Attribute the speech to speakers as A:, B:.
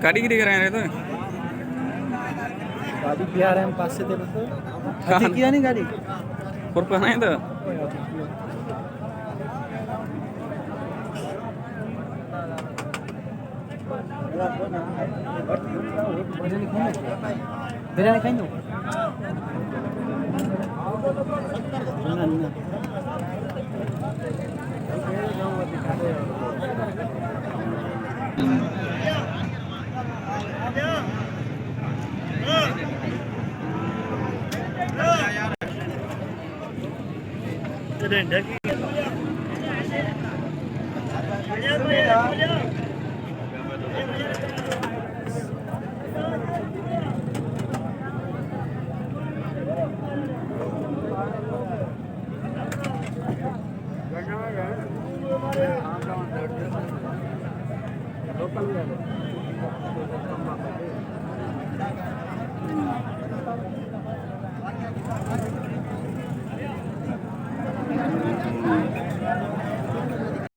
A: गाडी किती करायला येतो
B: गाडी बिहार आहे 500 दे बस
A: का
B: किया नहीं गाड़ी
A: खुरपा नाही तर
B: बिरयानी खाई दो लोकल